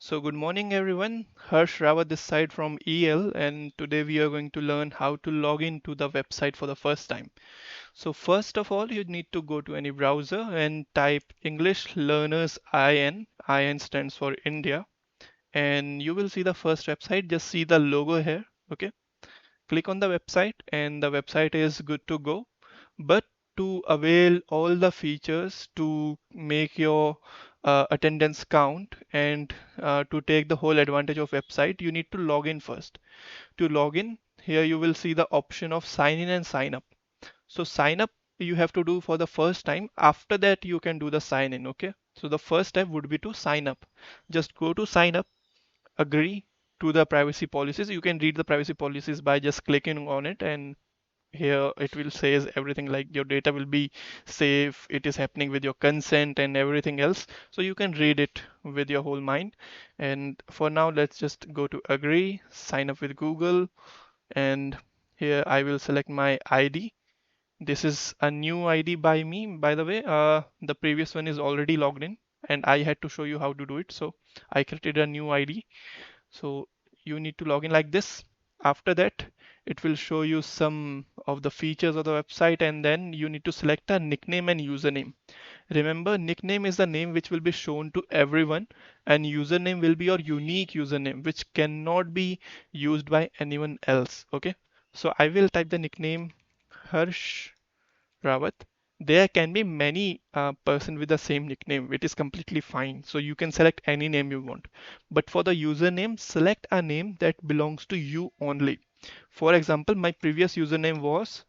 So good morning everyone, Harsh Rawat this side from EL, and today we are going to learn how to log in to the website for the first time. So first of all you need to go to any browser and type English Learners IN. IN stands for India, and you will see the first website. Just see the logo here. Okay, click on the website and the website is good to go. But to avail all the features to make your attendance count and to take the whole advantage of website, you need to log in first. To log in, here you will see the option of sign in and sign up. So sign up you have to do for the first time. After that you can do the sign in. Okay, so the first step would be to sign up. Just go to sign up, agree to the privacy policies. You can read the privacy policies by just clicking on it, and here it will says everything like your data will be safe, it is happening with your consent and everything else. So you can read it with your whole mind. And for now let's just go to agree, sign up with Google, and here I will select my ID. This is a new ID by me, by the way. The previous one is already logged in and I had to show you how to do it, so I created a new ID. So you need to log in like this. After that, it will show you some of the features of the website, and then you need to select a nickname and username. Remember, nickname is the name which will be shown to everyone, and username will be your unique username, which cannot be used by anyone else. Okay, so I will type the nickname Harsh Rawat. There can be many person with the same nickname. It is completely fine. So you can select any name you want. But for the username, select a name that belongs to you only. For example, my previous username was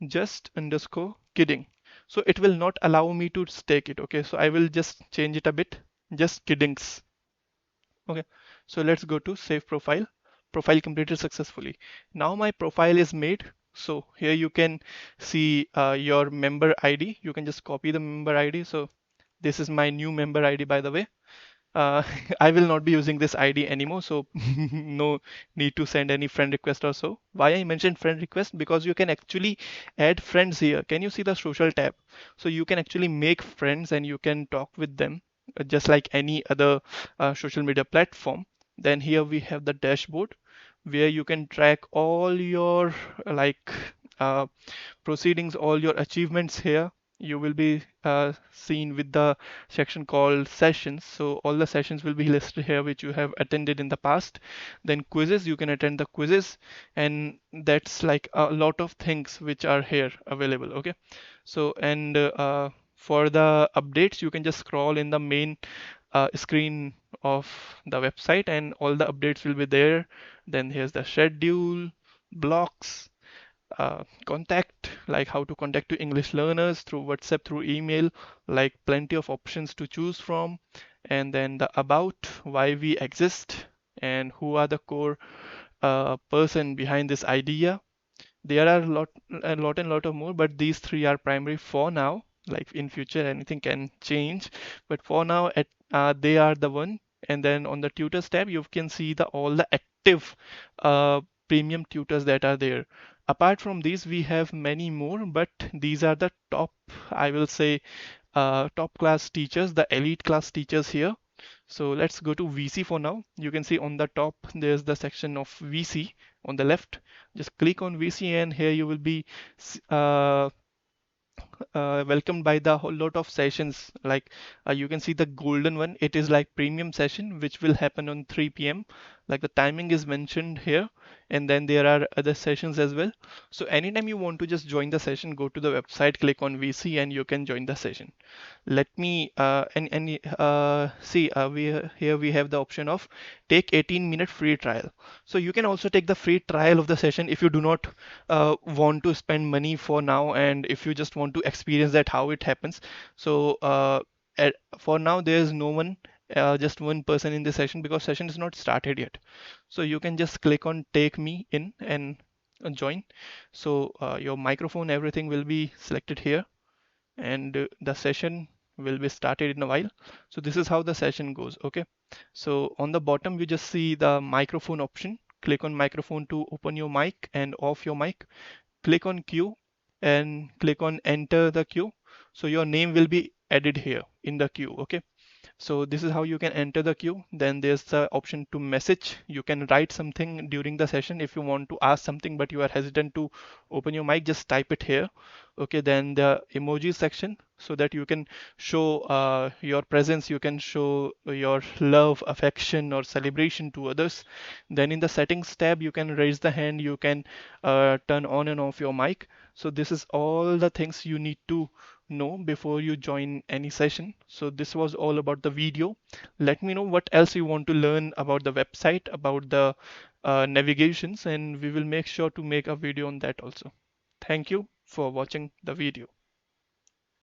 just underscore kidding. So it will not allow me to stake it. Okay, so I will just change it a bit. Just kiddings. Okay, so let's go to save profile. Profile completed successfully. Now my profile is made. So here you can see your member ID. You can just copy the member ID. So this is my new member ID, by the way. Uh, I will not be using this ID anymore, so no need to send any friend request or so. Why I mentioned friend request? Because you can actually add friends here. Can you see the social tab? So you can actually make friends and you can talk with them just like any other social media platform. Then here we have the dashboard where you can track all your like uh, proceedings, all your achievements here. You will be seen with the section called sessions. So all the sessions will be listed here which you have attended in the past. Then quizzes, you can attend the quizzes, and that's like a lot of things which are here available. Okay, so and for the updates you can just scroll in the main screen of the website and all the updates will be there. Then here's the schedule, blocks, contact, like how to contact to English learners through WhatsApp, through email, like plenty of options to choose from. And then the about, why we exist, and who are the core person behind this idea. There are a lot of more, but these three are primary for now. Like in future, anything can change, but for now, they are the one. And then on the tutors tab, you can see the all the active uh, premium tutors that are there. Apart from these, we have many more, but these are the top, I will say, top class teachers, the elite class teachers here. So let's go to VC for now. You can see on the top, there's the section of VC on the left. Just click on VC and here you will be uh, welcomed by the whole lot of sessions. Like you can see the golden one, it is like premium session which will happen on 3 p.m. Like the timing is mentioned here, and then there are other sessions as well. So anytime you want to just join the session, go to the website, click on VC and you can join the session. Let me see we here we have the option of take 18-minute free trial. So you can also take the free trial of the session if you do not want to spend money for now, and if you just want to experience that how it happens. So for now there is no one, just one person in the session because session is not started yet. So you can just click on take me in and join. So your microphone, everything will be selected here, and the session will be started in a while. So this is how the session goes. Okay, so on the bottom you just see the microphone option. Click on microphone to open your mic and off your mic. Click on queue and click on enter the queue. So your name will be added here in the queue. Okay, So this is how you can enter the queue. Then there's the option to message. You can write something during the session. If you want to ask something but you are hesitant to open your mic, just type it here. Okay, then the emoji section, so that you can show your presence, you can show your love, affection, or celebration to others. Then in the settings tab, you can raise the hand, you can turn on and off your mic. So this is all the things you need to know before you join any session. So this was all about the video. Let me know what else you want to learn about the website, about the navigations, and we will make sure to make a video on that also. Thank you for watching the video.